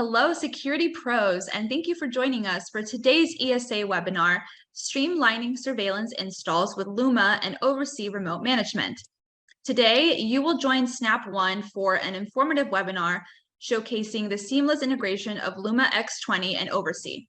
Hello, security pros, and thank you for joining us for today's ESA webinar, Streamlining Surveillance Installs with Luma and OvrC Remote Management. Today, you will join Snap One for an informative webinar showcasing the seamless integration of Luma X20 and OvrC.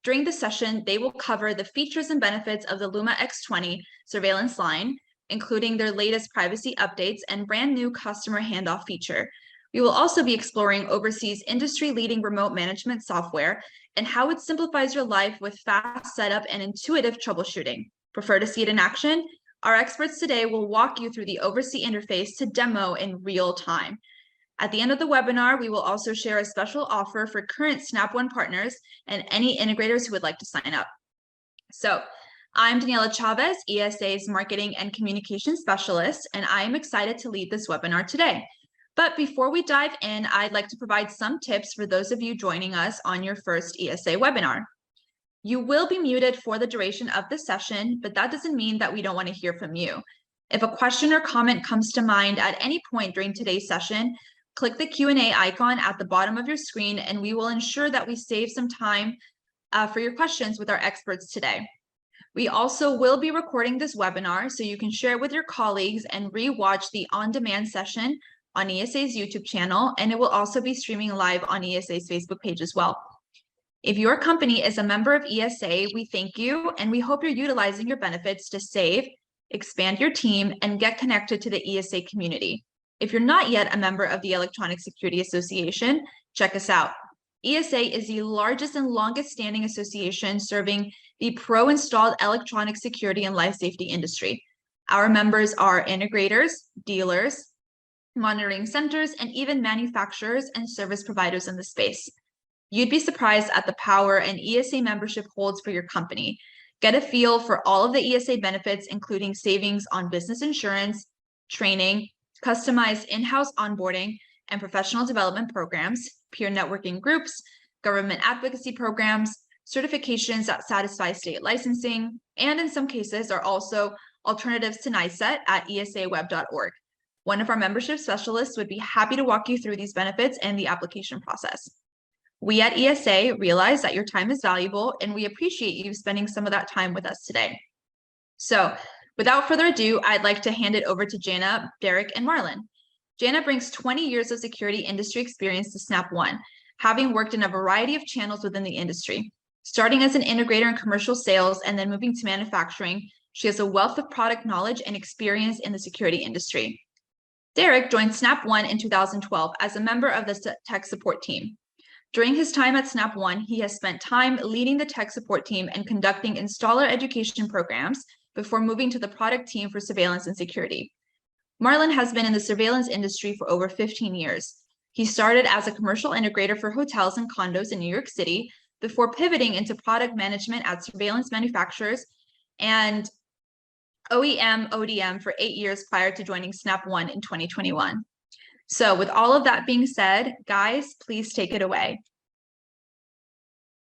During the session, they will cover the features and benefits of the Luma X20 surveillance line, including their latest privacy updates and brand new customer handoff feature. We will also be exploring OvrC's industry-leading remote management software and how it simplifies your life with fast setup and intuitive troubleshooting. Prefer to see it in action? Our experts today will walk you through the OvrC interface to demo in real time. At the end of the webinar, we will also share a special offer for current Snap One partners and any integrators who would like to sign up. So, I'm Daniela Chavez, ESA's Marketing and Communication Specialist, and I am excited to lead this webinar today. But before we dive in, I'd like to provide some tips for those of you joining us on your first ESA webinar. You will be muted for the duration of the session, but that doesn't mean that we don't want to hear from you. If a question or comment comes to mind at any point during today's session, click the Q&A icon at the bottom of your screen, and we will ensure that we save some time for your questions with our experts today. We also will be recording this webinar so you can share it with your colleagues and re-watch the on-demand session on ESA's YouTube channel, and it will also be streaming live on ESA's Facebook page as well. If your company is a member of ESA, we thank you, and we hope you're utilizing your benefits to save, expand your team, and get connected to the ESA community. If you're not yet a member of the Electronic Security Association, check us out. ESA is the largest and longest standing association serving the pro-installed electronic security and life safety industry. Our members are integrators, dealers, monitoring centers, and even manufacturers and service providers in the space. You'd be surprised at the power an ESA membership holds for your company. Get a feel for all of the ESA benefits, including savings on business insurance, training, customized in-house onboarding and professional development programs, peer networking groups, government advocacy programs, certifications that satisfy state licensing, and in some cases are also alternatives to NICET at esaweb.org. One of our membership specialists would be happy to walk you through these benefits and the application process. We at ESA realize that your time is valuable, and we appreciate you spending some of that time with us today. So, without further ado, I'd like to hand it over to Jana, Derek, and Marlon. Jana brings 20 years of security industry experience to Snap One, having worked in a variety of channels within the industry. Starting as an integrator in commercial sales and then moving to manufacturing, she has a wealth of product knowledge and experience in the security industry. Derek joined Snap One in 2012 as a member of the tech support team. During his time at Snap One, he has spent time leading the tech support team and conducting installer education programs before moving to the product team for surveillance and security. Marlon has been in the surveillance industry for over 15 years. He started as a commercial integrator for hotels and condos in New York City before pivoting into product management at surveillance manufacturers and OEM, ODM for 8 years prior to joining Snap One in 2021. So with all of that being said, guys, please take it away.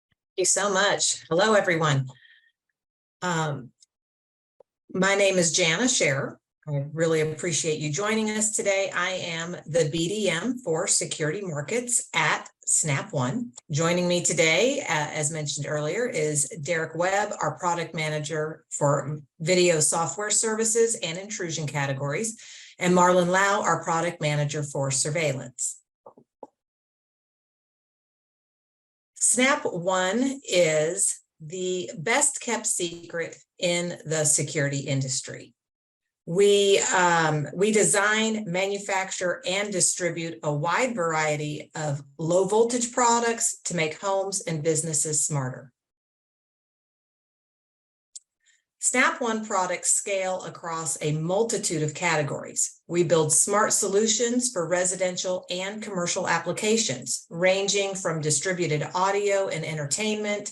Thank you so much. Hello, everyone. My name is Jana Scherer. I really appreciate you joining us today. I am the BDM for Security Markets at Snap One. Joining me today, as mentioned earlier, is Derek Webb, our product manager for video software services and intrusion categories, and Marlon Lau, our product manager for surveillance. Snap One is the best kept secret in the security industry. We design, manufacture, and distribute a wide variety of low voltage products to make homes and businesses smarter. Snap One products scale across a multitude of categories. We build smart solutions for residential and commercial applications, ranging from distributed audio and entertainment,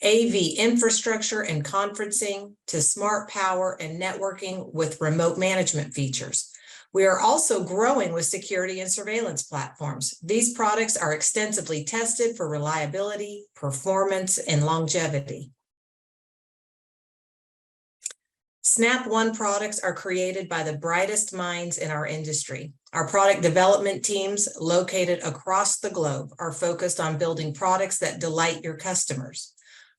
AV infrastructure and conferencing, to smart power and networking with remote management features. We are also growing with security and surveillance platforms. These products are extensively tested for reliability, performance, and longevity. Snap One products are created by the brightest minds in our industry. Our product development teams located across the globe are focused on building products that delight your customers.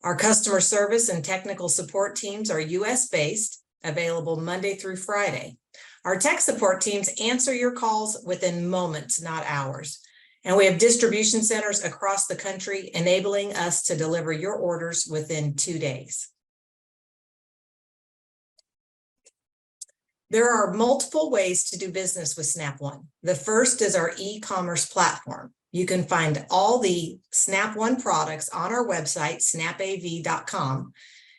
Our customer service and technical support teams are US-based, available Monday through Friday. Our tech support teams answer your calls within moments, not hours. And we have distribution centers across the country, enabling us to deliver your orders within 2 days. There are multiple ways to do business with Snap One. The first is our e-commerce platform. You can find all the Snap One products on our website, snapav.com.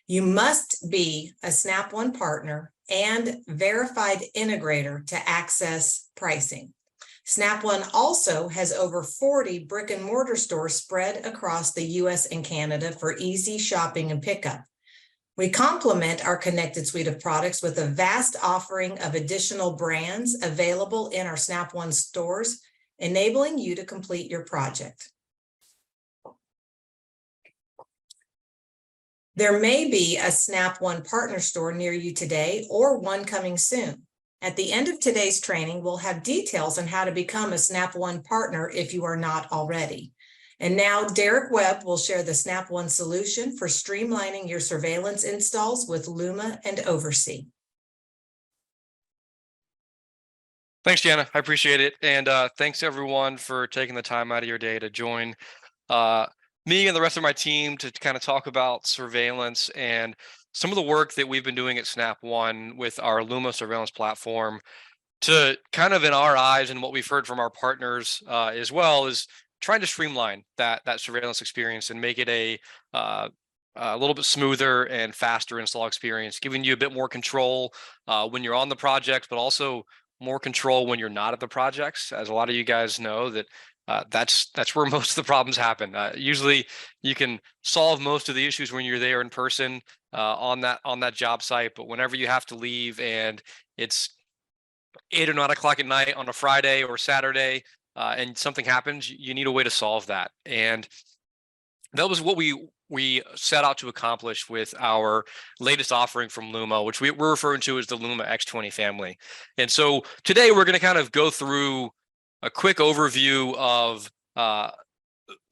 You must be a Snap One partner and verified integrator to access pricing. Snap One also has over 40 brick and mortar stores spread across the US and Canada for easy shopping and pickup. We complement our connected suite of products with a vast offering of additional brands available in our Snap One stores, enabling you to complete your project. There may be a Snap One partner store near you today or one coming soon. At the end of today's training, we'll have details on how to become a Snap One partner if you are not already. And now Derek Webb will share the Snap One solution for streamlining your surveillance installs with Luma and OvrC. Thanks, Jana. I appreciate it. And thanks everyone for taking the time out of your day to join me and the rest of my team to kind of talk about surveillance and some of the work that we've been doing at Snap One with our Luma surveillance platform to kind of, in our eyes and what we've heard from our partners as well, is trying to streamline that surveillance experience and make it a little bit smoother and faster install experience, giving you a bit more control when you're on the project, but also more control when you're not at the projects. As a lot of you guys know, that that's where most of the problems happen. Usually, you can solve most of the issues when you're there in person on that job site, but whenever you have to leave and it's 8 or 9 o'clock at night on a Friday or Saturday, and something happens, you need a way to solve that. And that was what we set out to accomplish with our latest offering from Luma, which we're referring to as the Luma X20 family. And so today we're going to kind of go through a quick overview of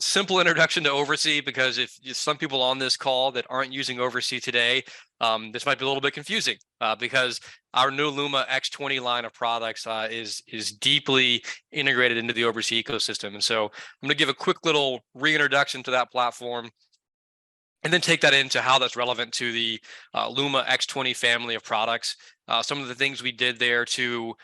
simple introduction to OvrC, because if some people on this call that aren't using OvrC today, this might be a little bit confusing because our new Luma X20 line of products is deeply integrated into the OvrC ecosystem. And so I'm going to give a quick little reintroduction to that platform and then take that into how that's relevant to the Luma X20 family of products. Some of the things we did there to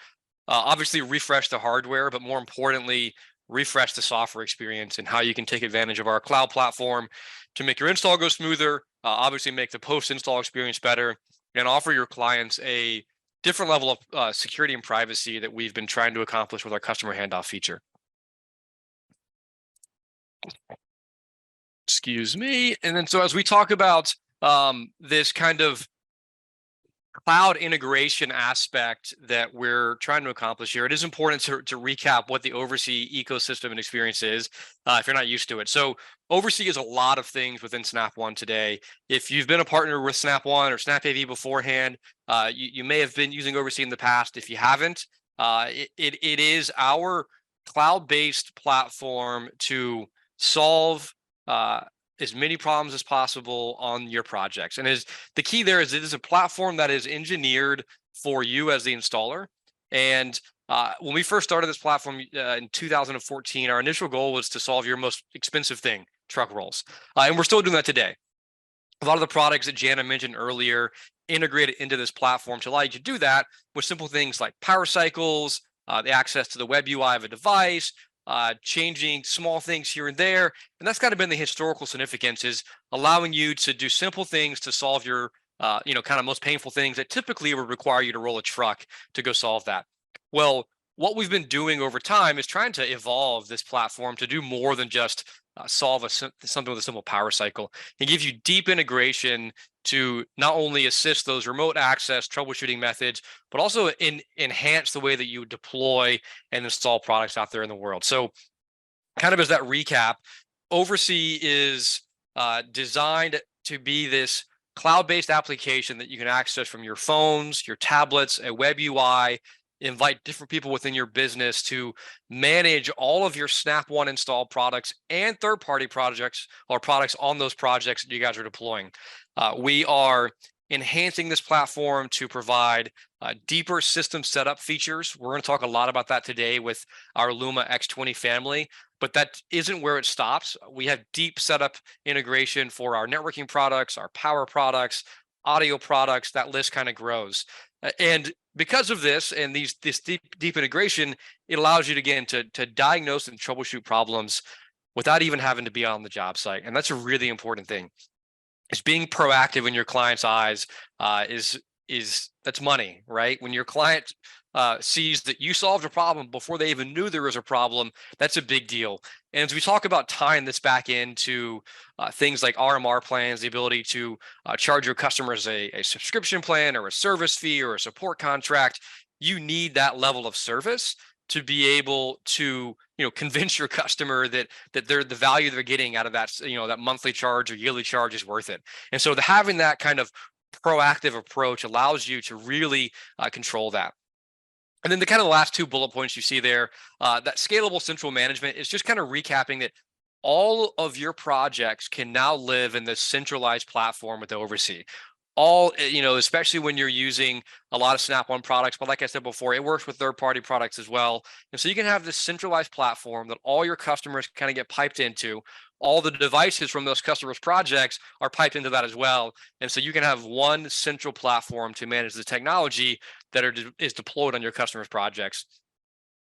obviously refresh the hardware, but more importantly, refresh the software experience and how you can take advantage of our cloud platform to make your install go smoother, obviously make the post-install experience better, and offer your clients a different level of security and privacy that we've been trying to accomplish with our customer handoff feature. Excuse me. And then so as we talk about this kind of cloud integration aspect that we're trying to accomplish here, it is important to recap what the OvrC ecosystem and experience is if you're not used to it. So OvrC is a lot of things within Snap One today. If you've been a partner with Snap One or Snap AV beforehand, you may have been using OvrC in the past. If you haven't, it is our cloud-based platform to solve as many problems as possible on your projects. And the key there is it is a platform that is engineered for you as the installer. And when we first started this platform in 2014, our initial goal was to solve your most expensive thing, truck rolls. And we're still doing that today. A lot of the products that Jana mentioned earlier integrated into this platform to allow you to do that with simple things like power cycles, the access to the web UI of a device, changing small things here and there. And that's kind of been the historical significance, is allowing you to do simple things to solve your, kind of most painful things that typically would require you to roll a truck to go solve that. Well, what we've been doing over time is trying to evolve this platform to do more than just solve something with a simple power cycle and give you deep integration to not only assist those remote access troubleshooting methods, but also enhance the way that you deploy and install products out there in the world. So kind of as that recap, OvrC is designed to be this cloud-based application that you can access from your phones, your tablets, a web UI, invite different people within your business to manage all of your Snap One install products and third-party projects or products on those projects that you guys are deploying. We are enhancing this platform to provide deeper system setup features. We're going to talk a lot about that today with our Luma X20 family, but that isn't where it stops. We have deep setup integration for our networking products, our power products, audio products. That list kind of grows. And because of this and this deep integration, it allows you to, again, to diagnose and troubleshoot problems without even having to be on the job site. And that's a really important thing. Is being proactive in your client's eyes is that's money, right? When your client sees that you solved a problem before they even knew there was a problem, that's a big deal. And as we talk about tying this back into things like RMR plans, the ability to charge your customers a subscription plan or a service fee or a support contract, you need that level of service to be able to convince your customer that they're the value they're getting out of that that monthly charge or yearly charge is worth it. And so having that kind of proactive approach allows you to really control that. And then the kind of the last two bullet points you see there, that scalable central management is just kind of recapping that all of your projects can now live in this centralized platform with OvrC. All, especially when you're using a lot of Snap One products, but like I said before, it works with third-party products as well. And so you can have this centralized platform that all your customers kind of get piped into. All the devices from those customers' projects are piped into that as well. And so you can have one central platform to manage the technology that is deployed on your customers' projects.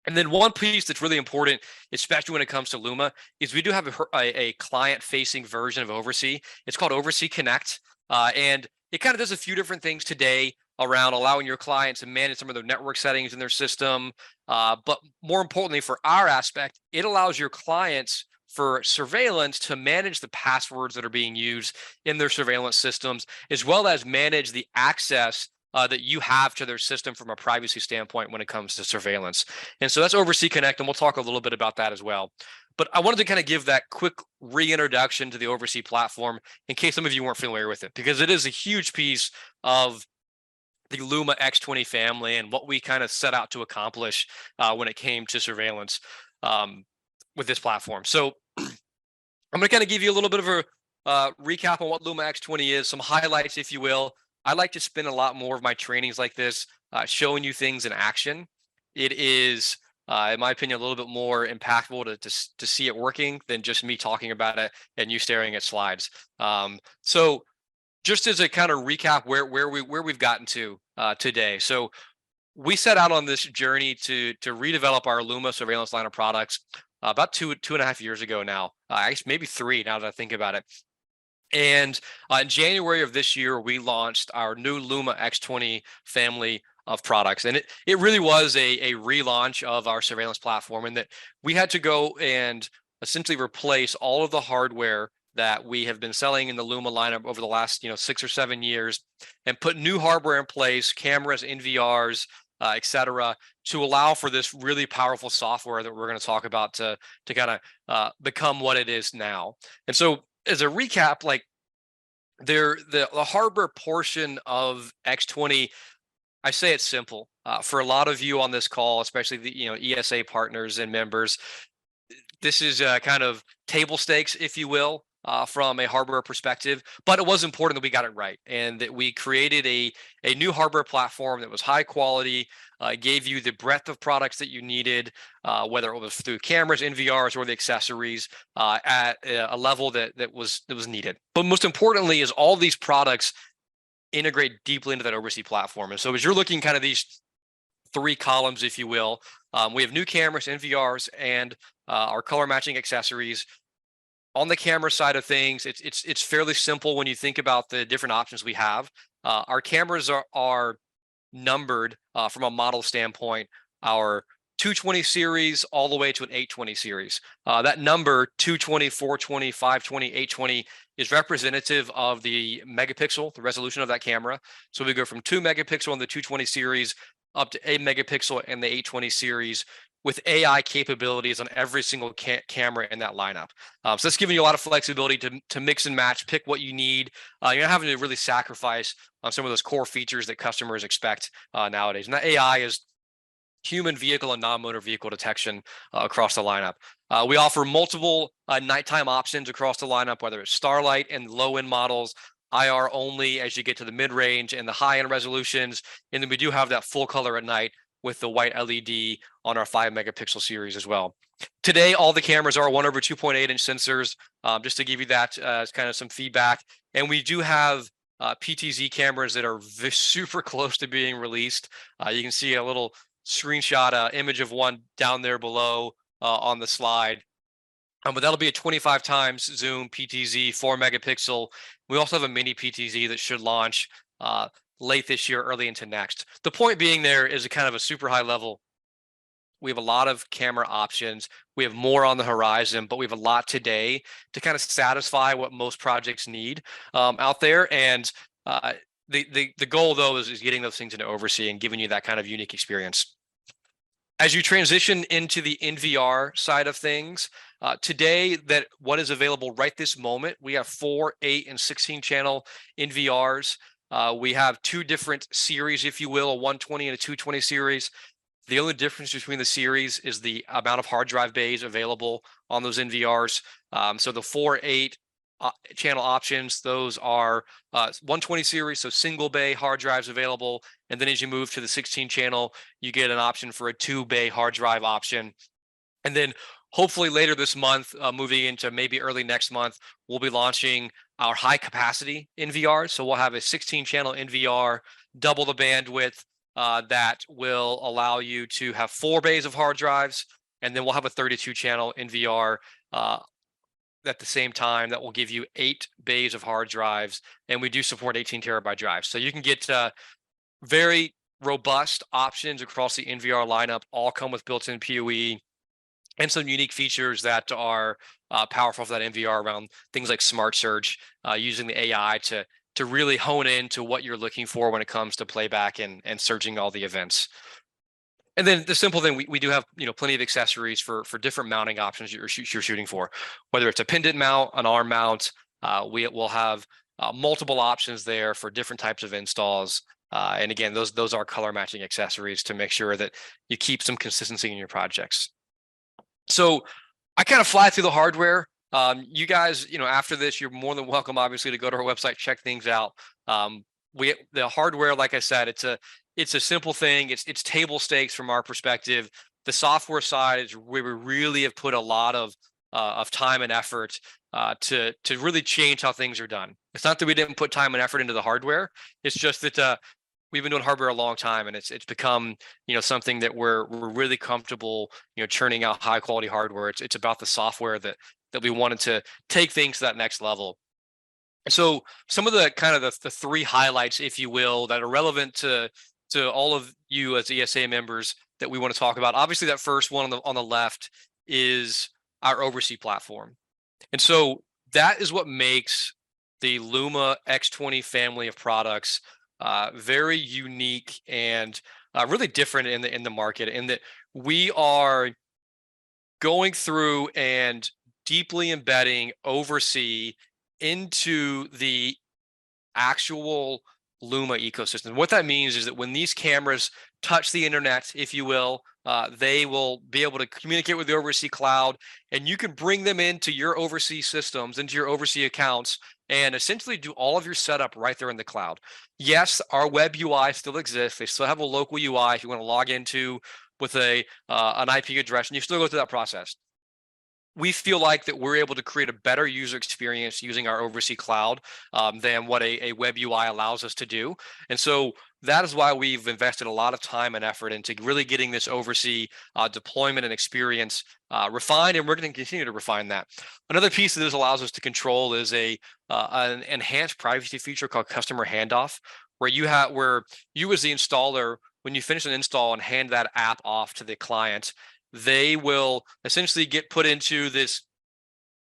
And then one piece that's really important, especially when it comes to Luma, is we do have a client-facing version of OvrC. It's called OvrC Connect. And it kind of does a few different things today around allowing your clients to manage some of their network settings in their system. But more importantly, for our aspect, it allows your clients for surveillance to manage the passwords that are being used in their surveillance systems, as well as manage the access that you have to their system from a privacy standpoint when it comes to surveillance. And so that's OvrC Connect, and we'll talk a little bit about that as well. But I wanted to kind of give that quick reintroduction to the OvrC platform in case some of you weren't familiar with it, because it is a huge piece of the Luma X20 family and what we kind of set out to accomplish when it came to surveillance with this platform. So I'm going to kind of give you a little bit of a recap on what Luma X20 is, some highlights, if you will. I like to spend a lot more of my trainings like this showing you things in action. It is, in my opinion, a little bit more impactful to see it working than just me talking about it and you staring at slides. So just as a kind of recap where we've gotten to today. So we set out on this journey to redevelop our Luma surveillance line of products about two and a half years ago now. I guess maybe 3 now that I think about it. And in January of this year, we launched our new Luma X20 family of products. And it really was a relaunch of our surveillance platform, in that we had to go and essentially replace all of the hardware that we have been selling in the Luma lineup over the last 6 or 7 years, and put new hardware in place, cameras, NVRs, et cetera, to allow for this really powerful software that we're going to talk about to kind of become what it is now. And so, as a recap, like the hardware portion of X20, I say it's simple. For a lot of you on this call, especially the ESA partners and members, this is kind of table stakes, if you will, from a hardware perspective. But it was important that we got it right, and that we created a new hardware platform that was high quality, gave you the breadth of products that you needed, whether it was through cameras, NVRs, or the accessories, at a level that was needed. But most importantly, is all these products integrate deeply into that OvrC platform. And so as you're looking kind of these 3 columns, if you will, we have new cameras, NVRs, and our color matching accessories. On the camera side of things, it's fairly simple when you think about the different options we have. Our cameras are numbered from a model standpoint. Our 220 series all the way to an 820 series. That number 220, 420, 520, 820 is representative of the megapixel, the resolution of that camera. So we go from 2 megapixel in the 220 series up to 8 megapixel in the 820 series, with AI capabilities on every single camera in that lineup. So that's giving you a lot of flexibility to mix and match, pick what you need. You're not having to really sacrifice on some of those core features that customers expect nowadays. And that AI is human vehicle and non-motor vehicle detection across the lineup. We offer multiple nighttime options across the lineup, whether it's starlight and low-end models, IR only as you get to the mid-range and the high-end resolutions. And then we do have that full color at night with the white LED on our 5-megapixel series as well. Today, all the cameras are 1/2.8-inch sensors, just to give you that as kind of some feedback. And we do have PTZ cameras that are super close to being released. You can see a little screenshot image of one down there below on the slide. But that'll be a 25 times zoom PTZ, 4-megapixel. We also have a mini PTZ that should launch late this year, early into next. The point being there is a kind of a super high level. We have a lot of camera options. We have more on the horizon, but we have a lot today to kind of satisfy what most projects need out there. And the goal, though, is getting those things into OvrC and giving you that kind of unique experience. As you transition into the NVR side of things, today, that what is available right this moment, we have 4, 8, and 16 channel NVRs. We have 2 different series, if you will, a 120 and a 220 series. The only difference between the series is the amount of hard drive bays available on those NVRs. So the 4, 8 channel options, those are 120 series, so single bay hard drives available. And then as you move to the 16 channel, you get an option for a 2-bay hard drive option. And then hopefully later this month, moving into maybe early next month, we'll be launching our high capacity NVR. So we'll have a 16 channel NVR, double the bandwidth, that will allow you to have 4 bays of hard drives. And then we'll have a 32 channel NVR at the same time that will give you 8 bays of hard drives. And we do support 18 terabyte drives. So you can get very robust options across the NVR lineup, all come with built-in PoE and some unique features that are powerful for that NVR around things like smart search, using the AI to really hone in to what you're looking for when it comes to playback and searching all the events. And then the simple thing, we do have plenty of accessories for different mounting options you're shooting for, whether it's a pendant mount, an arm mount. We will have multiple options there for different types of installs. And again, those are color matching accessories to make sure that you keep some consistency in your projects. So I kind of fly through the hardware. You guys, after this, you're more than welcome, obviously, to go to our website, check things out. The hardware, like I said, it's a simple thing. It's table stakes from our perspective. The software side is where we really have put a lot of time and effort to really change how things are done. It's not that we didn't put time and effort into the hardware. It's just that we've been doing hardware a long time, and it's become something that we're really comfortable churning out high quality hardware. It's about the software that we wanted to take things to that next level. So some of the kind of the 3 highlights, if you will, that are relevant to all of you as ESA members that we want to talk about. Obviously, that first one on the left is our OvrC platform. And so that is what makes the Luma X20 family of products very unique and really different in the market, in that we are going through and deeply embedding OvrC into the actual Luma ecosystem. What that means is that when these cameras touch the internet, if you will, they will be able to communicate with the OvrC cloud, and you can bring them into your OvrC systems, into your OvrC accounts, and essentially do all of your setup right there in the cloud. Yes, our web UI still exists. They still have a local UI if you want to log into with an IP address, and you still go through that process. We feel like that we're able to create a better user experience using our OvrC cloud than what a web UI allows us to do. And so that is why we've invested a lot of time and effort into really getting this OvrC deployment and experience refined, and we're going to continue to refine that. Another piece that this allows us to control is an enhanced privacy feature called customer handoff, where you as the installer, when you finish an install and hand that app off to the client, they will essentially get put into this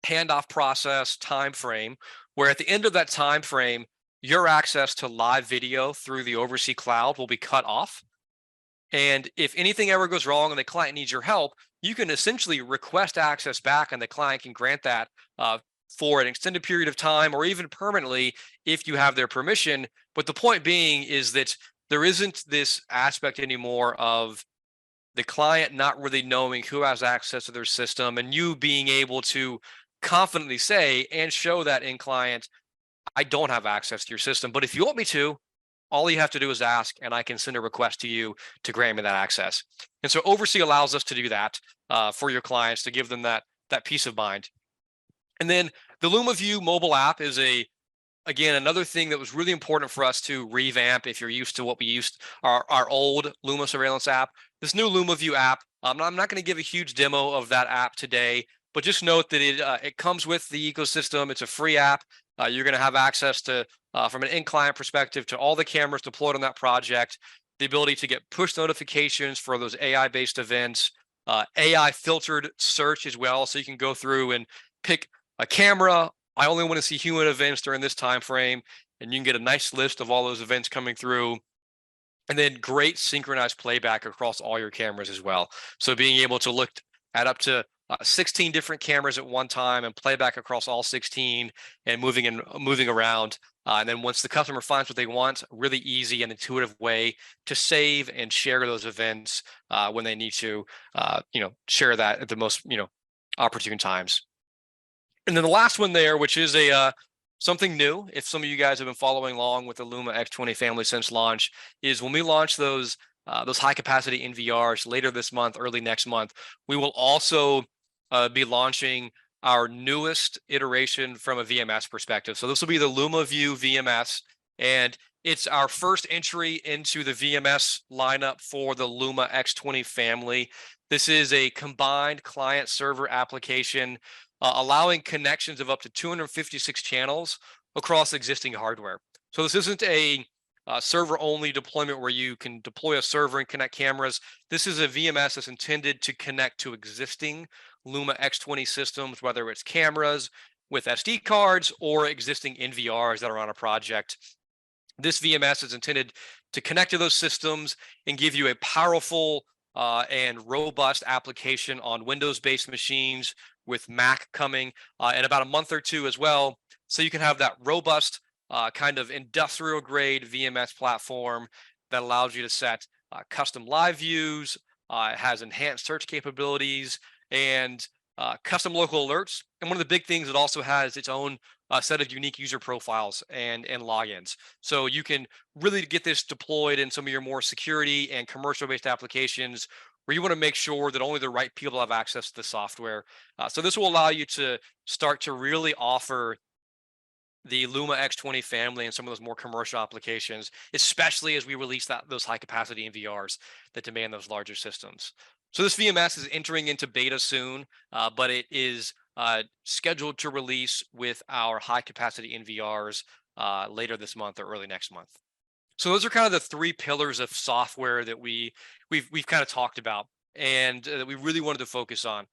handoff process time frame, where at the end of that time frame, your access to live video through the OvrC cloud will be cut off. And if anything ever goes wrong and the client needs your help, you can essentially request access back, and the client can grant that for an extended period of time, or even permanently if you have their permission. But the point being is that there isn't this aspect anymore of the client not really knowing who has access to their system, and you being able to confidently say and show that in client, I don't have access to your system, but if you want me to, all you have to do is ask, and I can send a request to you to grant me that access. And so OvrC allows us to do that for your clients, to give them that peace of mind. And then the LumaView mobile app is again, another thing that was really important for us to revamp. If you're used to what we used, our old Luma surveillance app, this new LumaView app, I'm not going to give a huge demo of that app today, but just note that it comes with the ecosystem. It's a free app. You're going to have access to, from an in-client perspective, to all the cameras deployed on that project, the ability to get push notifications for those AI-based events, AI filtered search as well, so you can go through and pick a camera. I only want to see human events during this time frame, and you can get a nice list of all those events coming through. And then great synchronized playback across all your cameras as well. So being able to look at up to 16 different cameras at one time and play back across all 16 and moving around. And then once the customer finds what they want, really easy and intuitive way to save and share those events when they need to, share that at the most, opportune times. And then the last one there, which is something new, if some of you guys have been following along with the Luma X20 family since launch, is when we launch those high capacity NVRs later this month, early next month, we will also be launching our newest iteration from a VMS perspective. So this will be the LumaView VMS, and it's our first entry into the VMS lineup for the Luma X20 family. This is a combined client server application allowing connections of up to 256 channels across existing hardware. So this isn't a server-only deployment where you can deploy a server and connect cameras. This is a VMS that's intended to connect to existing Luma X20 systems, whether it's cameras with SD cards or existing NVRs that are on a project. This VMS is intended to connect to those systems and give you a powerful and robust application on Windows-based machines, with Mac coming in about a month or two as well. So you can have that robust kind of industrial grade VMS platform that allows you to set custom live views, it has enhanced search capabilities, and custom local alerts. And one of the big things, it also has its own set of unique user profiles and logins. So you can really get this deployed in some of your more security and commercial based applications where you want to make sure that only the right people have access to the software. So this will allow you to start to really offer the Luma X20 family and some of those more commercial applications, especially as we release those high capacity NVRs that demand those larger systems. So this VMS is entering into beta soon, but it is scheduled to release with our high capacity NVRs later this month or early next month. So those are kind of the three pillars of software that we've kind of talked about and that we really wanted to focus on.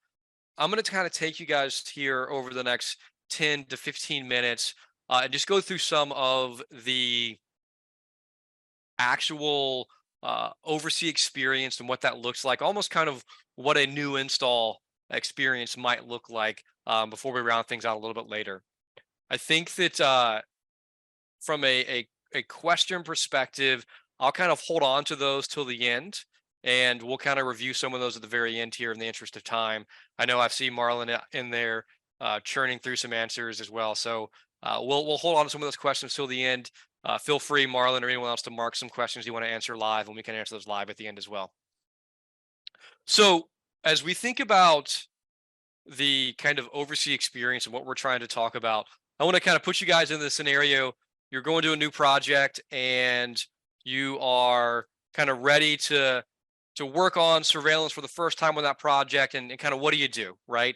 I'm going to kind of take you guys here over the next 10 to 15 minutes and just go through some of the actual OvrC experience and what that looks like, almost kind of what a new install experience might look like before we round things out a little bit later. I think that from a question perspective, I'll kind of hold on to those till the end, and we'll kind of review some of those at the very end here in the interest of time. I know I've seen Marlon in there churning through some answers as well. So we'll hold on to some of those questions till the end. Feel free, Marlon, or anyone else, to mark some questions you want to answer live, and we can answer those live at the end as well. So as we think about the kind of OvrC experience and what we're trying to talk about, I want to kind of put you guys in the scenario. You're going to a new project and you are kind of ready to work on surveillance for the first time on that project, and kind of what do you do, right?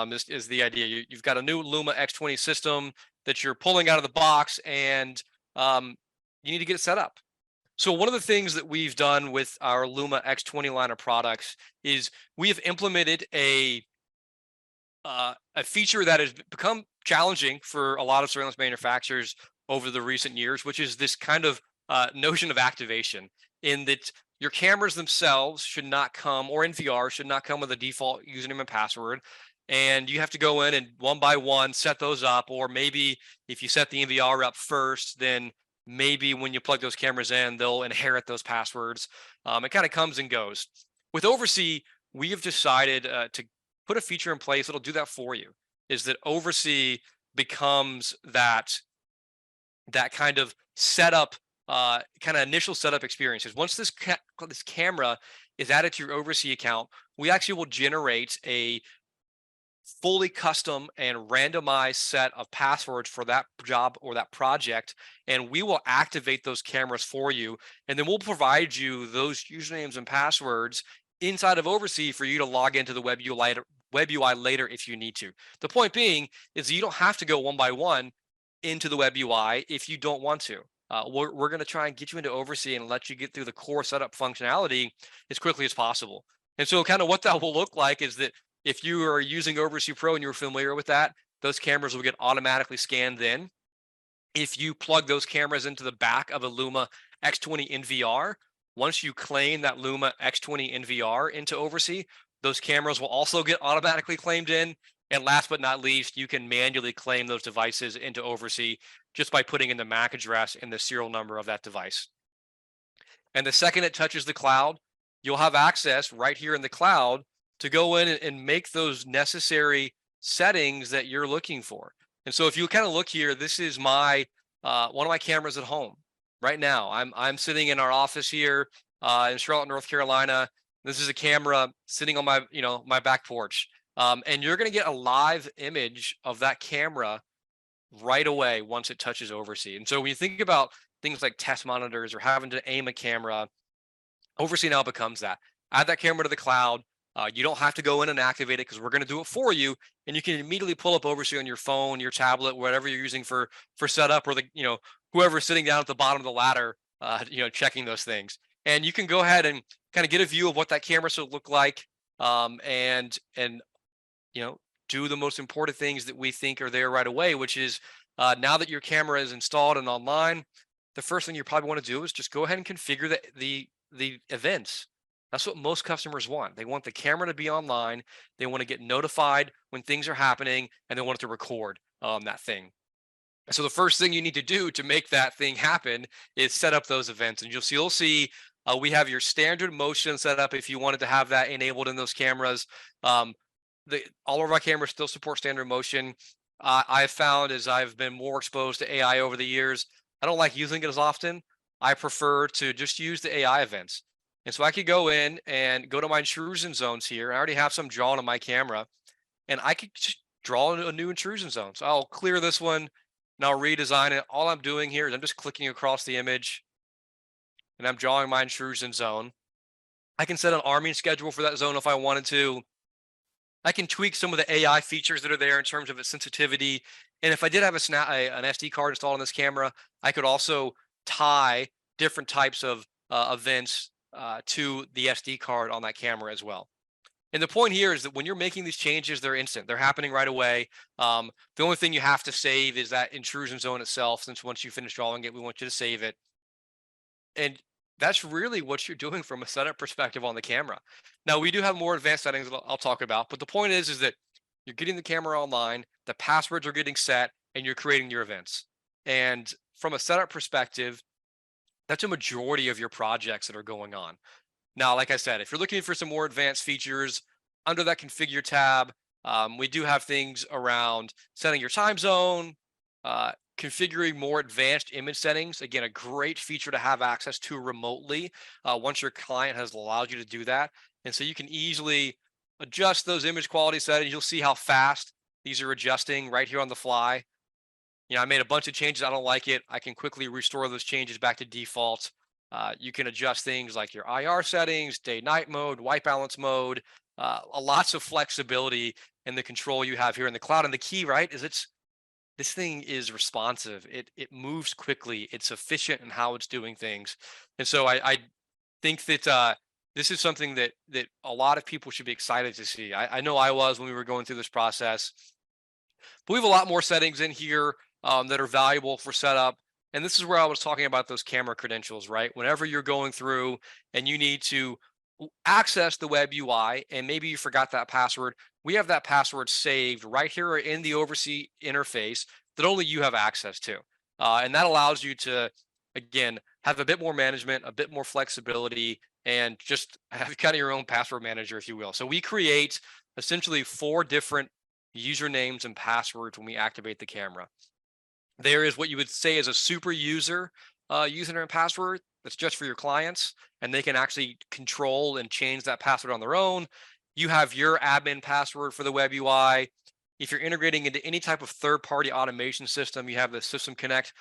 This is the idea. You've got a new Luma X20 system that you're pulling out of the box, and you need to get it set up. So one of the things that we've done with our Luma X20 line of products is we have implemented a feature that has become challenging for a lot of surveillance manufacturers over the recent years, which is this kind of notion of activation, in that your cameras themselves should not come, or NVR should not come with a default username and password. And you have to go in and one by one set those up, or maybe if you set the NVR up first, then maybe when you plug those cameras in, they'll inherit those passwords. It kind of comes and goes. With OvrC, we have decided to put a feature in place that'll do that for you. Is that OvrC becomes that kind of setup, kind of initial setup experiences. Once this camera is added to your OvrC account, we actually will generate a fully custom and randomized set of passwords for that job or that project, and we will activate those cameras for you, and then we'll provide you those usernames and passwords inside of OvrC for you to log into the web UI later if you need to. The point being is that you don't have to go one by one into the web UI if you don't want to. We're going to try and get you into OvrC and let you get through the core setup functionality as quickly as possible. And so kind of what that will look like is that if you are using OvrC Pro and you're familiar with that, those cameras will get automatically scanned in. If you plug those cameras into the back of a Luma X20 NVR, once you claim that Luma X20 NVR into OvrC, those cameras will also get automatically claimed in. And last but not least, you can manually claim those devices into OvrC just by putting in the MAC address and the serial number of that device. And the second it touches the cloud, you'll have access right here in the cloud to go in and make those necessary settings that you're looking for. And so if you kind of look here, this is my one of my cameras at home right now. I'm sitting in our office here in Charlotte, North Carolina. This is a camera sitting on my my back porch, and you're going to get a live image of that camera right away once it touches OvrC. And so when you think about things like test monitors or having to aim a camera, OvrC now becomes that. Add that camera to the cloud. You don't have to go in and activate it because we're going to do it for you, and you can immediately pull up OvrC on your phone, your tablet, whatever you're using for setup, or the whoever's sitting down at the bottom of the ladder, checking those things. And you can go ahead and kind of get a view of what that camera should look like, and do the most important things that we think are there right away, which is now that your camera is installed and online, the first thing you probably want to do is just go ahead and configure the events. That's what most customers want. They want the camera to be online. They want to get notified when things are happening, and they want it to record that thing. So the first thing you need to do to make that thing happen is set up those events. And you'll see we have your standard motion set up if you wanted to have that enabled in those cameras. All of our cameras still support standard motion. I've found as I've been more exposed to AI over the years, I don't like using it as often. I prefer to just use the AI events. And so I could go in and go to my intrusion zones here. I already have some drawn on my camera, and I could just draw a new intrusion zone. So I'll clear this one and I'll redesign it. All I'm doing here is I'm just clicking across the image and I'm drawing my intrusion zone. I can set an arming schedule for that zone if I wanted to. I can tweak some of the AI features that are there in terms of its sensitivity. And if I did have an SD card installed on this camera, I could also tie different types of events to the SD card on that camera as well. And the point here is that when you're making these changes, they're instant. They're happening right away. The only thing you have to save is that intrusion zone itself, since once you finish drawing it, we want you to save it. And that's really what you're doing from a setup perspective on the camera. Now, we do have more advanced settings that I'll talk about, but the point is that you're getting the camera online, the passwords are getting set, and you're creating your events. And from a setup perspective, that's a majority of your projects that are going on. Now, like I said, if you're looking for some more advanced features under that configure tab, we do have things around setting your time zone, configuring more advanced image settings. Again, a great feature to have access to remotely once your client has allowed you to do that. And so you can easily adjust those image quality settings. You'll see how fast these are adjusting right here on the fly. I made a bunch of changes. I don't like it. I can quickly restore those changes back to default. You can adjust things like your IR settings, day-night mode, white balance mode, lots of flexibility in the control you have here in the cloud. And the key, right, is this thing is responsive. It moves quickly. It's efficient in how it's doing things. And so I think that this is something that a lot of people should be excited to see. I know I was when we were going through this process. But we have a lot more settings in here that are valuable for setup. And this is where I was talking about those camera credentials, right? Whenever you're going through and you need to access the web UI and maybe you forgot that password, we have that password saved right here in the OvrC interface that only you have access to. And that allows you to, again, have a bit more management, a bit more flexibility, and just have kind of your own password manager, if you will. So we create essentially 4 different usernames and passwords when we activate the camera. There is what you would say is a super user username and password that's just for your clients, and they can actually control and change that password on their own. You have your admin password for the web UI. If you're integrating into any type of third-party automation system, you have the System Connect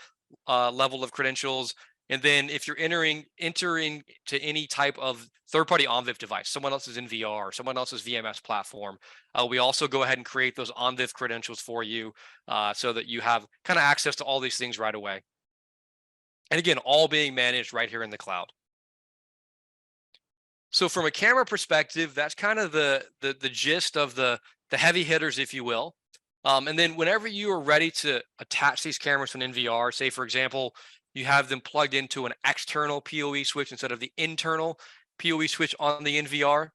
level of credentials. And then if you're entering to any type of third-party OnVIF device, someone else's NVR, someone else's VMS platform, we also go ahead and create those OnVIF credentials for you so that you have kind of access to all these things right away. And again, all being managed right here in the cloud. So from a camera perspective, that's kind of the gist of the heavy hitters, if you will. And then whenever you are ready to attach these cameras to an NVR, say, for example, you have them plugged into an external PoE switch instead of the internal PoE switch on the NVR,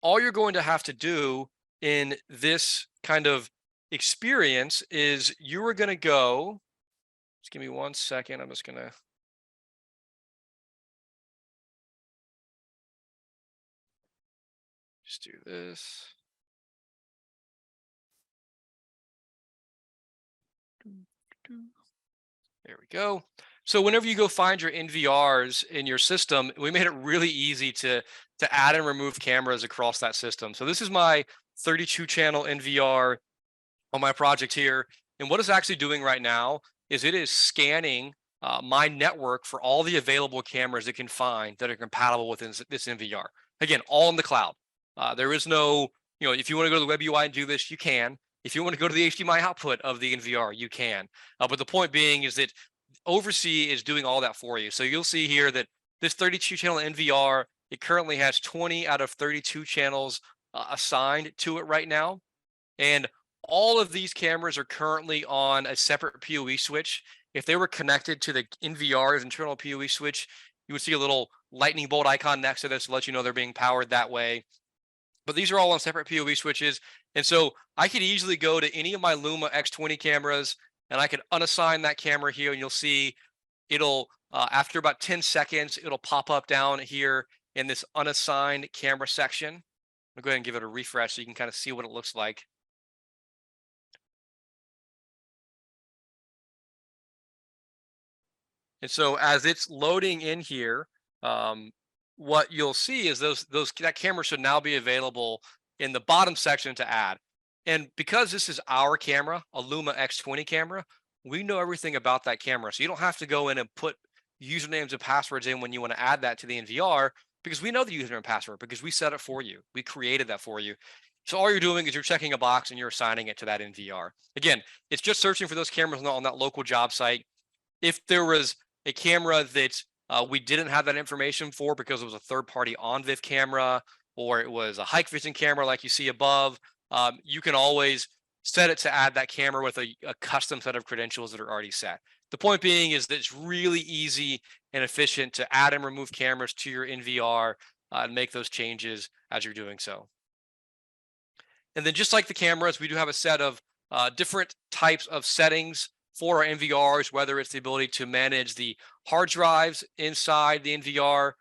all you're going to have to do in this kind of experience is you are going to go, just give me 1 second. I'm just going to just do this. There we go. So whenever you go find your NVRs in your system, we made it really easy to add and remove cameras across that system. So this is my 32 channel NVR on my project here. And what it's actually doing right now is it is scanning my network for all the available cameras it can find that are compatible with this NVR. Again, all in the cloud. There is no, if you want to go to the web UI and do this, you can. If you want to go to the HDMI output of the NVR, you can. But the point being is that OvrC is doing all that for you. So you'll see here that this 32 channel NVR, it currently has 20 out of 32 channels assigned to it right now. And all of these cameras are currently on a separate PoE switch. If they were connected to the NVR's internal PoE switch, you would see a little lightning bolt icon next to this to let you know they're being powered that way. But these are all on separate PoE switches. And so I could easily go to any of my Luma X20 cameras and I could unassign that camera here, and you'll see it'll, after about 10 seconds, it'll pop up down here in this unassigned camera section. I'll go ahead and give it a refresh so you can kind of see what it looks like. And so as it's loading in here, what you'll see is that camera should now be available in the bottom section to add. And because this is our camera, a Luma X20 camera, we know everything about that camera. So you don't have to go in and put usernames and passwords in when you want to add that to the NVR, because we know the username and password because we set it for you. We created that for you. So all you're doing is you're checking a box and you're assigning it to that NVR. Again, it's just searching for those cameras on that local job site. If there was a camera that we didn't have that information for because it was a third-party OnVIF camera, or it was a hike vision camera like you see above, you can always set it to add that camera with a custom set of credentials that are already set. The point being is that it's really easy and efficient to add and remove cameras to your NVR and make those changes as you're doing so. And then just like the cameras, we do have a set of different types of settings for our NVRs, whether it's the ability to manage the hard drives inside the NVR.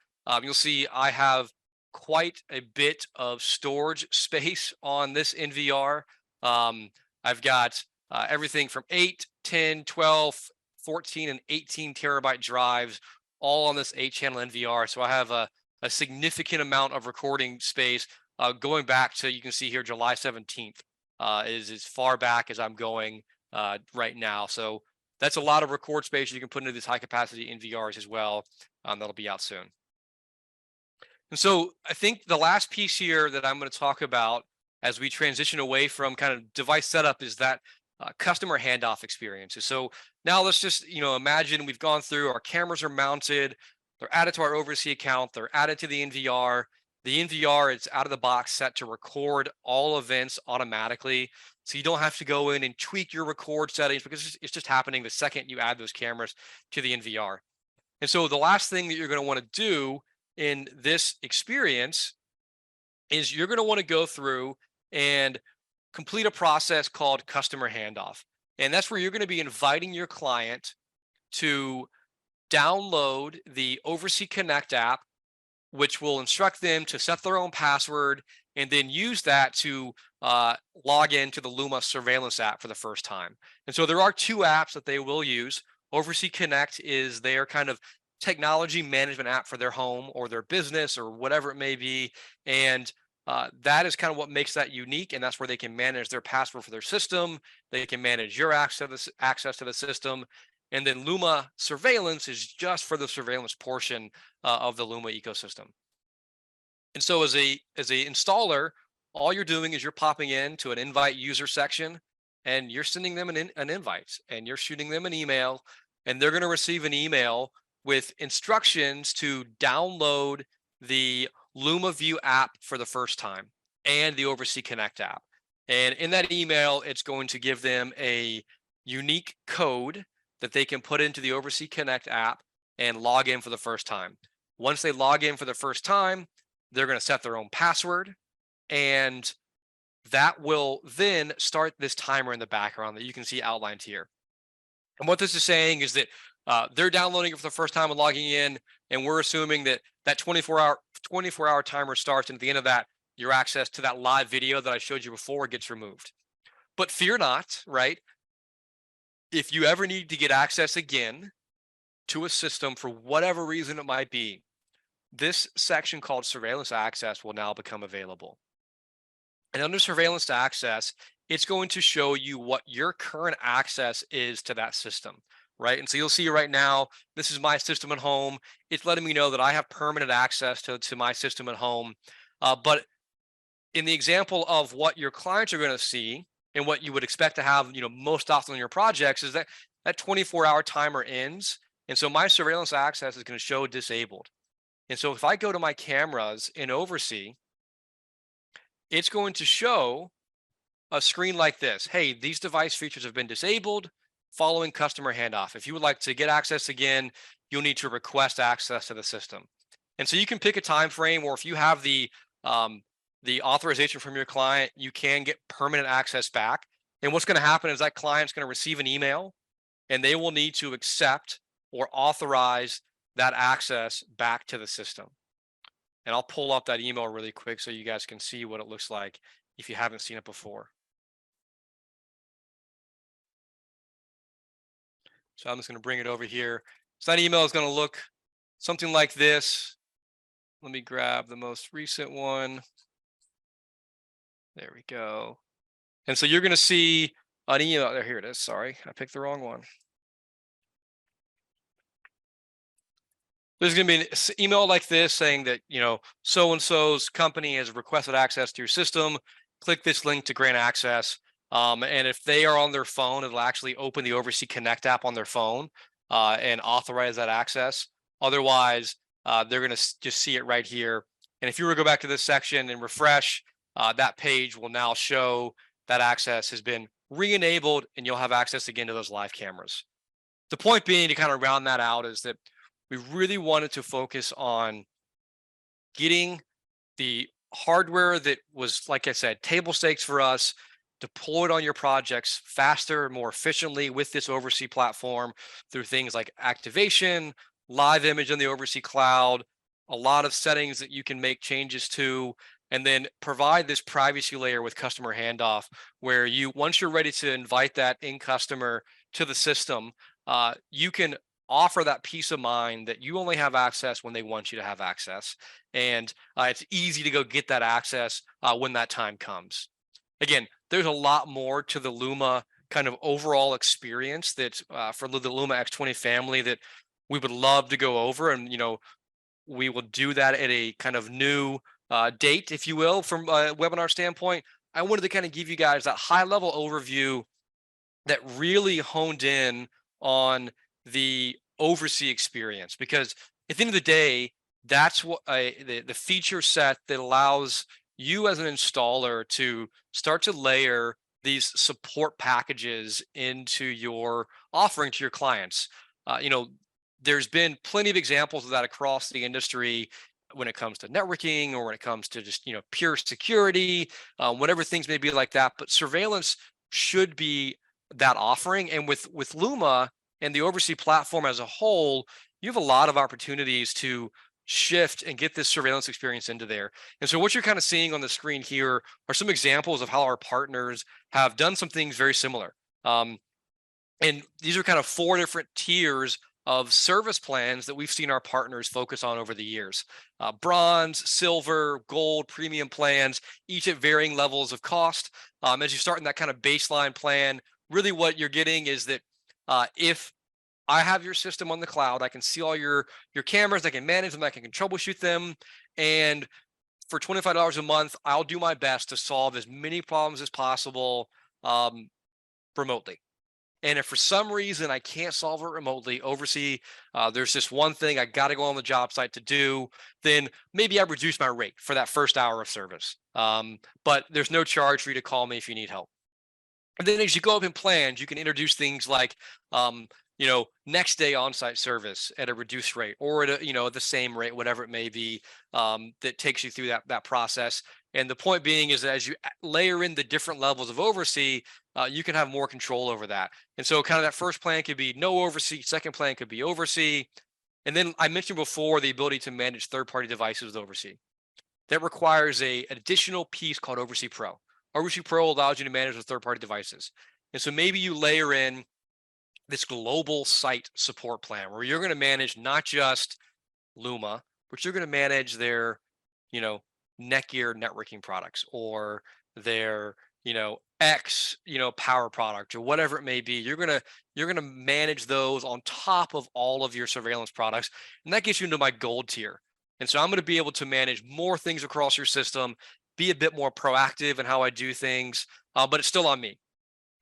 You'll see I have quite a bit of storage space on this NVR. I've got everything from 8, 10, 12, 14, and 18 terabyte drives all on this 8-channel NVR. So I have a significant amount of recording space going back to, you can see here, July 17th is as far back as I'm going right now. So that's a lot of record space you can put into these high capacity NVRs as well. That'll be out soon. And so I think the last piece here that I'm going to talk about as we transition away from kind of device setup is that customer handoff experiences. So now let's just, imagine we've gone through, our cameras are mounted, they're added to our OvrC account, they're added to the NVR. The NVR is out of the box set to record all events automatically. So you don't have to go in and tweak your record settings because it's just happening the second you add those cameras to the NVR. And so the last thing that you're going to want to do in this experience is you're going to want to go through and complete a process called customer handoff. And that's where you're going to be inviting your client to download the OvrC Connect app which will instruct them to set their own password and then use that to log into the Luma surveillance app for the first time. And so there are two apps that they will use. OvrC Connect is their kind of technology management app for their home or their business or whatever it may be. And that is kind of what makes that unique. And that's where they can manage their password for their system. They can manage your access to the system. And then Luma surveillance is just for the surveillance portion of the Luma ecosystem. And so as a installer, all you're doing is you're popping into an invite user section and you're sending them an invite and you're shooting them an email, and they're going to receive an email with instructions to download the Luma View app for the first time and the OvrC Connect app. And in that email, it's going to give them a unique code that they can put into the OvrC Connect app and log in for the first time. Once they log in for the first time, they're going to set their own password, and that will then start this timer in the background that you can see outlined here. And what this is saying is that they're downloading it for the first time and logging in, and we're assuming that that 24-hour timer starts, and at the end of that, your access to that live video that I showed you before gets removed. But fear not, right? If you ever need to get access again to a system for whatever reason it might be, this section called surveillance access will now become available. And under surveillance access, it's going to show you what your current access is to that system, right? And so you'll see right now, this is my system at home. It's letting me know that I have permanent access to my system at home. But in the example of what your clients are going to see and what you would expect to have, most often in your projects, is that 24-hour timer ends. And so my surveillance access is going to show disabled. And so if I go to my cameras in OvrC, it's going to show a screen like this. Hey, these device features have been disabled following customer handoff. If you would like to get access again, you'll need to request access to the system. And so you can pick a time frame, or if you have the authorization from your client, you can get permanent access back. And what's going to happen is that client's going to receive an email, and they will need to accept or authorize that access back to the system. And I'll pull up that email really quick so you guys can see what it looks like if you haven't seen it before. So I'm just going to bring it over here. So that email is going to look something like this. Let me grab the most recent one. There we go. And so you're going to see an email there. Here it is. Sorry, I picked the wrong one. There's going to be an email like this saying that, so-and-so's company has requested access to your system. Click this link to grant access. And if they are on their phone, it'll actually open the OvrC Connect app on their phone and authorize that access. Otherwise, they're going to just see it right here. And if you were to go back to this section and refresh, that page will now show that access has been re-enabled, and you'll have access again to those live cameras. The point being, to kind of round that out, is that we really wanted to focus on getting the hardware that was, like I said, table stakes for us, deployed on your projects faster, more efficiently with this OvrC platform through things like activation, live image in the OvrC cloud, a lot of settings that you can make changes to, and then provide this privacy layer with customer handoff, where once you're ready to invite that in customer to the system, you can offer that peace of mind that you only have access when they want you to have access. And it's easy to go get that access when that time comes. Again, there's a lot more to the Luma kind of overall experience that for the Luma X20 family that we would love to go over. And, we will do that at a kind of new date, if you will, from a webinar standpoint. I wanted to kind of give you guys that high level overview that really honed in on the OvrC experience, because at the end of the day, that's what the feature set that allows you as an installer to start to layer these support packages into your offering to your clients. There's been plenty of examples of that across the industry when it comes to networking or when it comes to just, pure security, whatever things may be like that. But surveillance should be that offering. And with Luma and the OvrC platform as a whole, you have a lot of opportunities to shift and get this surveillance experience into there. And so what you're kind of seeing on the screen here are some examples of how our partners have done some things very similar. And these are kind of 4 different tiers of service plans that we've seen our partners focus on over the years. Bronze, silver, gold, premium plans, each at varying levels of cost. As you start in that kind of baseline plan, really what you're getting is that if I have your system on the cloud, I can see all your cameras, I can manage them, I can troubleshoot them. And for $25 a month, I'll do my best to solve as many problems as possible remotely. And if for some reason I can't solve it remotely, OvrC, there's just one thing I got to go on the job site to do, then maybe I reduce my rate for that first hour of service. But there's no charge for you to call me if you need help. And then as you go up in plans, you can introduce things like, next day on-site service at a reduced rate, or at a, the same rate, whatever it may be, that takes you through that process. And the point being is that as you layer in the different levels of OvrC, you can have more control over that. And so kind of that first plan could be no OvrC, second plan could be OvrC. And then I mentioned before the ability to manage third-party devices with OvrC. That requires an additional piece called OvrC Pro. OvrC Pro allows you to manage with third-party devices. And so maybe you layer in this global site support plan where you're going to manage not just Luma, but you're going to manage their, Netgear networking products, or their, X, power product, or whatever it may be. You're going to manage those on top of all of your surveillance products. And that gets you into my gold tier. And so I'm going to be able to manage more things across your system, be a bit more proactive in how I do things, but it's still on me.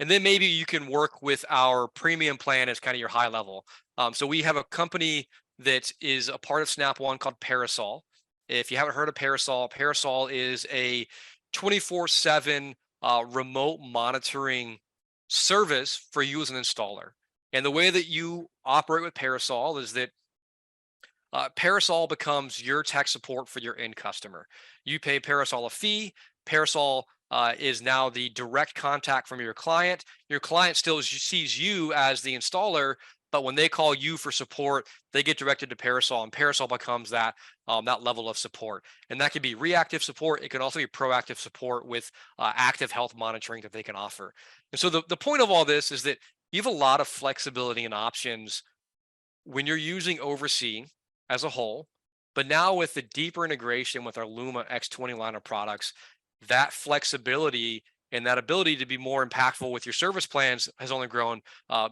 And then maybe you can work with our premium plan as kind of your high level. So we have a company that is a part of Snap One called Parasol. If you haven't heard of Parasol, Parasol is a 24/7 remote monitoring service for you as an installer. And the way that you operate with Parasol is that Parasol becomes your tech support for your end customer. You pay Parasol a fee. Parasol is now the direct contact from your client. Your client still sees you as the installer, but when they call you for support, they get directed to Parasol, and Parasol becomes that level of support. And that could be reactive support. It can also be proactive support with active health monitoring that they can offer. And so the point of all this is that you have a lot of flexibility and options when you're using OvrC as a whole, but now with the deeper integration with our Luma X20 line of products, that flexibility and that ability to be more impactful with your service plans has only grown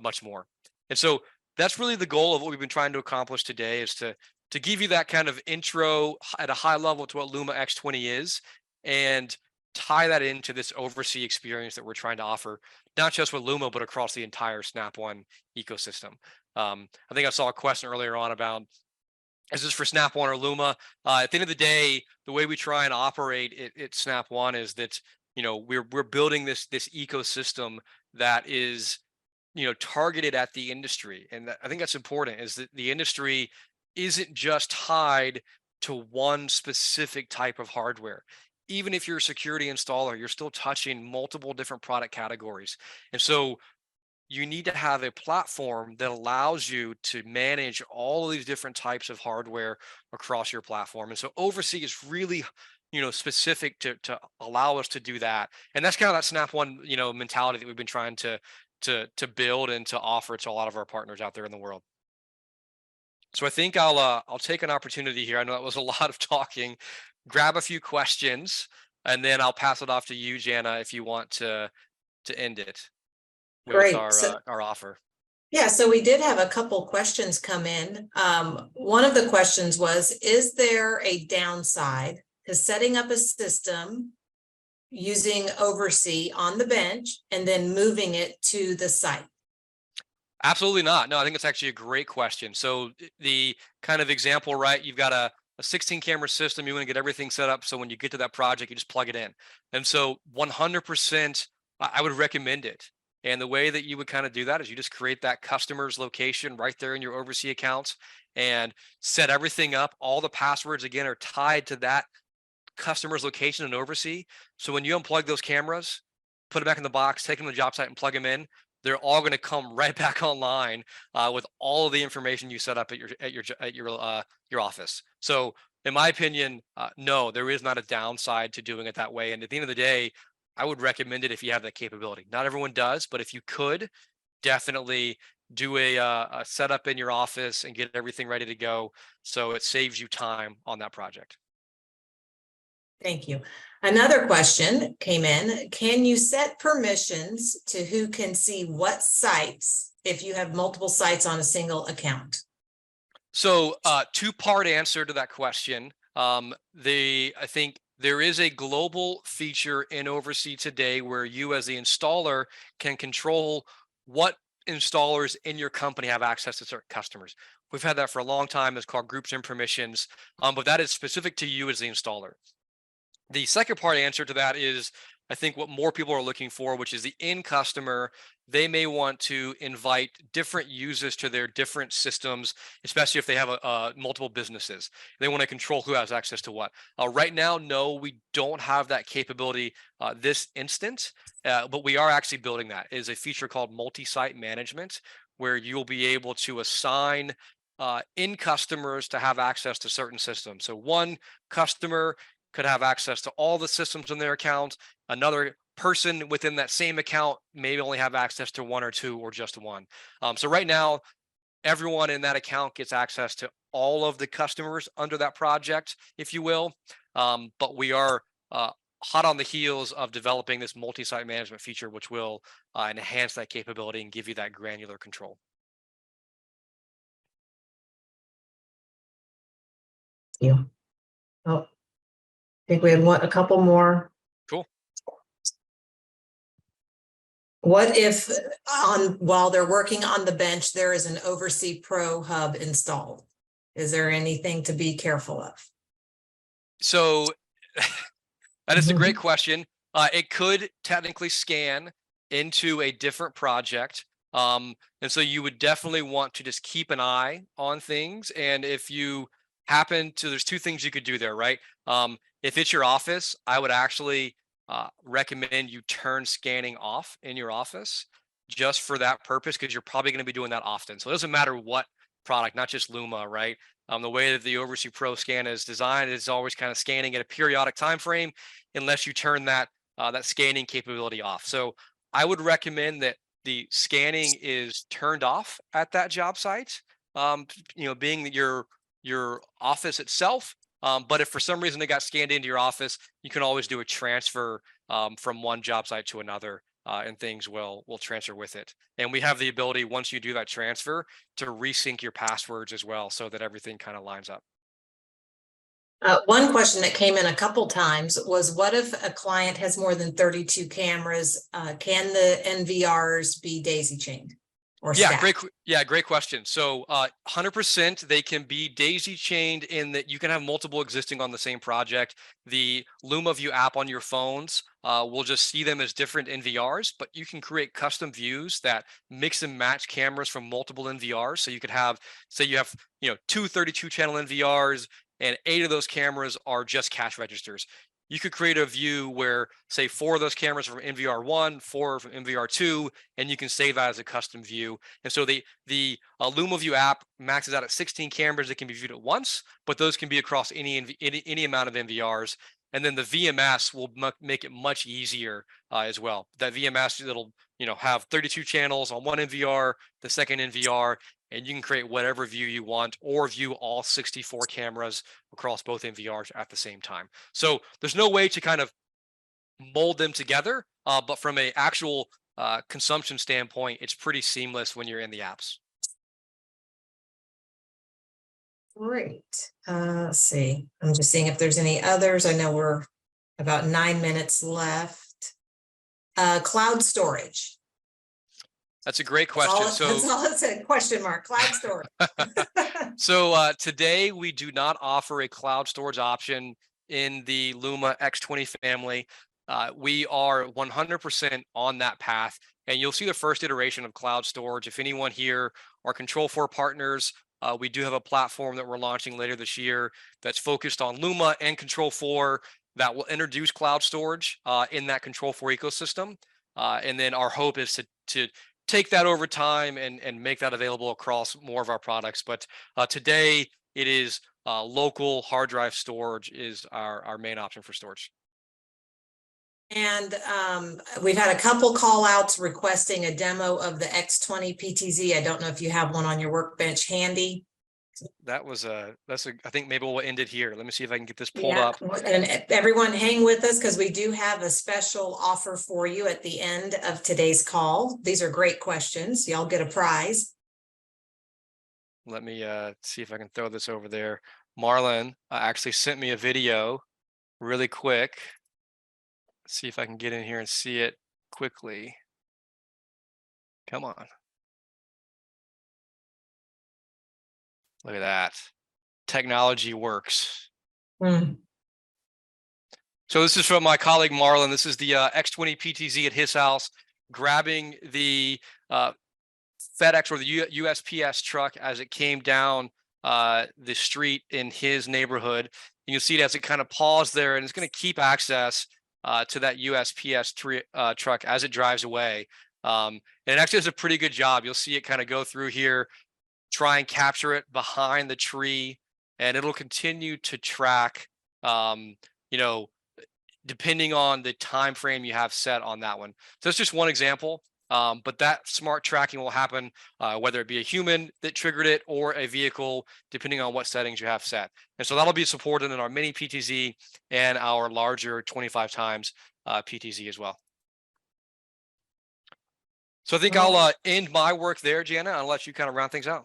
much more. And so that's really the goal of what we've been trying to accomplish today, is to give you that kind of intro at a high level to what Luma X20 is, and tie that into this OvrC experience that we're trying to offer, not just with Luma, but across the entire Snap One ecosystem. I think I saw a question earlier on about, is this for Snap One or Luma? At the end of the day, the way we try and operate at Snap One is that, we're building this ecosystem that is, targeted at the industry. And I think that's important, is that the industry isn't just tied to one specific type of hardware. Even if you're a security installer, you're still touching multiple different product categories. And so you need to have a platform that allows you to manage all of these different types of hardware across your platform. And so OvrC is really, specific to allow us to do that. And that's kind of that Snap One, mentality that we've been trying to build and to offer to a lot of our partners out there in the world. So I think I'll take an opportunity here. I know that was a lot of talking. Grab a few questions, and then I'll pass it off to you, Jana, if you want to end it with Great. our offer. Yeah, so we did have a couple questions come in. One of the questions was, is there a downside to setting up a system using OvrC on the bench and then moving it to the site? Absolutely not. No, I think it's actually a great question. So the kind of example, right? You've got a 16 camera system. You want to get everything set up so when you get to that project, you just plug it in. And so 100%, I would recommend it. And the way that you would kind of do that is you just create that customer's location right there in your OvrC accounts and set everything up. All the passwords, again, are tied to that customer's location in OvrC. So when you unplug those cameras, put it back in the box, take them to the job site and plug them in, they're all going to come right back online with all of the information you set up at your office. So in my opinion, no, there is not a downside to doing it that way. And at the end of the day, I would recommend it if you have that capability. Not everyone does, but if you could, definitely do a setup in your office and get everything ready to go, so it saves you time on that project. Thank you. Another question came in. Can you set permissions to who can see what sites if you have multiple sites on a single account? So two-part answer to that question. I think there is a global feature in OvrC today where you as the installer can control what installers in your company have access to certain customers. We've had that for a long time. It's called groups and permissions, but that is specific to you as the installer. The second part answer to that is, I think, what more people are looking for, which is the end customer. They may want to invite different users to their different systems, especially if they have multiple businesses. They want to control who has access to what. Right now, no, we don't have that capability this instant, but we are actually building that. It is a feature called multi-site management, where you'll be able to assign end customers to have access to certain systems. So one customer could have access to all the systems in their account. Another person within that same account may only have access to one or two or just one. So right now, everyone in that account gets access to all of the customers under that project, if you will. But we are hot on the heels of developing this multi-site management feature, which will enhance that capability and give you that granular control. Yeah. Oh, I think we had a couple more. Cool. What if while they're working on the bench, there is an OvrC Pro hub installed? Is there anything to be careful of? So that is a great question. It could technically scan into a different project. And so you would definitely want to just keep an eye on things. And if you happen to, there's two things you could do there, right? If it's your office, I would actually recommend you turn scanning off in your office just for that purpose, because you're probably going to be doing that often. So it doesn't matter what product, not just Luma, right? The way that the OvrC Pro scan is designed is always kind of scanning at a periodic time frame, unless you turn that scanning capability off. So I would recommend that the scanning is turned off at that job site, being your office itself. But if for some reason it got scanned into your office, you can always do a transfer from one job site to another, and things will transfer with it. And we have the ability, once you do that transfer, to resync your passwords as well, so that everything kind of lines up. One question that came in a couple times was, what if a client has more than 32 cameras? Can the NVRs be daisy chained? Great question. So 100% they can be daisy chained, in that you can have multiple existing on the same project. The Luma View app on your phones will just see them as different NVRs, but you can create custom views that mix and match cameras from multiple NVRs. So you could have, say you have, two 32 channel NVRs, and 8 of those cameras are just cash registers. You could create a view where, say, 4 of those cameras are from NVR1, 4 are from NVR2, and you can save that as a custom view. And so the Luma View app maxes out at 16 cameras that can be viewed at once, but those can be across any amount of NVRs. And then the VMS will make it much easier as well. That VMS, it'll have 32 channels on one NVR, the second NVR, and you can create whatever view you want, or view all 64 cameras across both NVRs at the same time. So there's no way to kind of mold them together, but from an actual consumption standpoint, it's pretty seamless when you're in the apps. Great. Let's see. I'm just seeing if there's any others. I know we're about 9 minutes left. Cloud storage. That's a great question. That's all it said, question mark, cloud storage. So today we do not offer a cloud storage option in the Luma X20 family. We are 100% on that path, and you'll see the first iteration of cloud storage. If anyone here are Control4 partners, we do have a platform that we're launching later this year that's focused on Luma and Control4 that will introduce cloud storage in that Control4 ecosystem. And then our hope is to take that over time and make that available across more of our products. But today it is local hard drive storage is our main option for storage. And we've had a couple call outs requesting a demo of the X20 PTZ. I don't know if you have one on your workbench handy. That's I think maybe we'll end it here. Let me see if I can get this pulled up. And everyone hang with us because we do have a special offer for you at the end of today's call. These are great questions. Y'all get a prize. Let me see if I can throw this over there. Marlon actually sent me a video really quick. Let's see if I can get in here and see it quickly. Come on. Look at that. Technology works. So this is from my colleague Marlon. This is the X20 PTZ at his house, grabbing the FedEx or the USPS truck as it came down the street in his neighborhood. And you'll see it as it kind of paused there, and it's going to keep access to that USPS truck as it drives away. And it actually does a pretty good job. You'll see it kind of go through here, try and capture it behind the tree, and it'll continue to track, depending on the time frame you have set on that one. So that's just one example, but that smart tracking will happen whether it be a human that triggered it or a vehicle, depending on what settings you have set. And so that'll be supported in our mini PTZ and our larger 25 times PTZ as well. So I think I'll end my work there, Jana. I'll let you kind of round things out.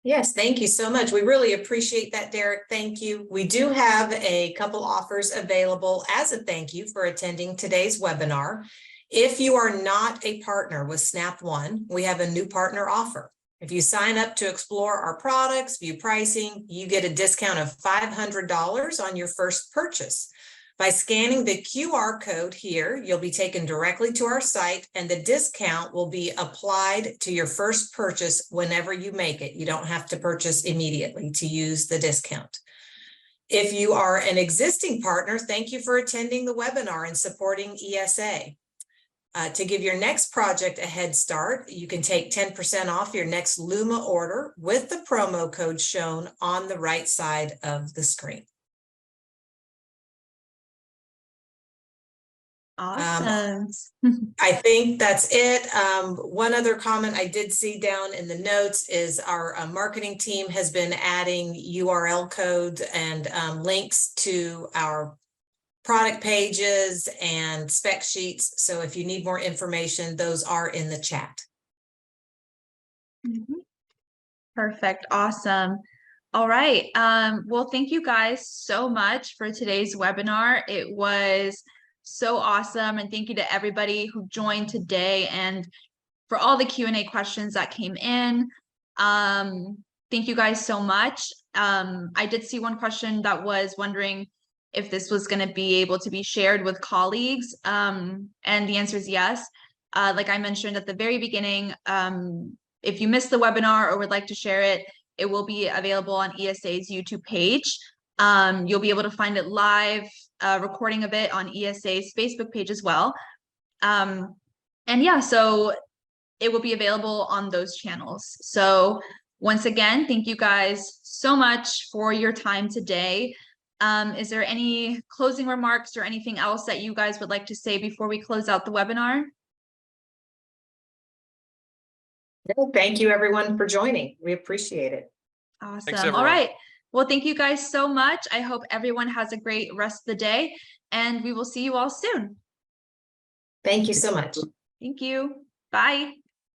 Yes, thank you so much. We really appreciate that, Derek. Thank you. We do have a couple offers available as a thank you for attending today's webinar. If you are not a partner with Snap One, we have a new partner offer. If you sign up to explore our products, view pricing, you get a discount of $500 on your first purchase. By scanning the QR code here, you'll be taken directly to our site, and the discount will be applied to your first purchase whenever you make it. You don't have to purchase immediately to use the discount. If you are an existing partner, thank you for attending the webinar and supporting ESA. To give your next project a head start, you can take 10% off your next Luma order with the promo code shown on the right side of the screen. Awesome. I think that's it. One other comment I did see down in the notes is our marketing team has been adding URL codes and links to our product pages and spec sheets. So if you need more information, those are in the chat. Perfect. Awesome. All right. Well, thank you guys so much for today's webinar. It was so awesome. And thank you to everybody who joined today and for all the Q&A questions that came in. Thank you guys so much. I did see one question that was wondering if this was going to be able to be shared with colleagues. And the answer is yes. Like I mentioned at the very beginning, if you missed the webinar or would like to share it, it will be available on ESA's YouTube page. You'll be able to find it live, recording of it on ESA's Facebook page as well. And yeah, so it will be available on those channels. So once again, thank you guys so much for your time today. Is there any closing remarks or anything else that you guys would like to say before we close out the webinar? Thank you everyone for joining. We appreciate it. Awesome. Thanks, all right. Well, thank you guys so much. I hope everyone has a great rest of the day, and we will see you all soon. Thank you so much. Thank you. Bye.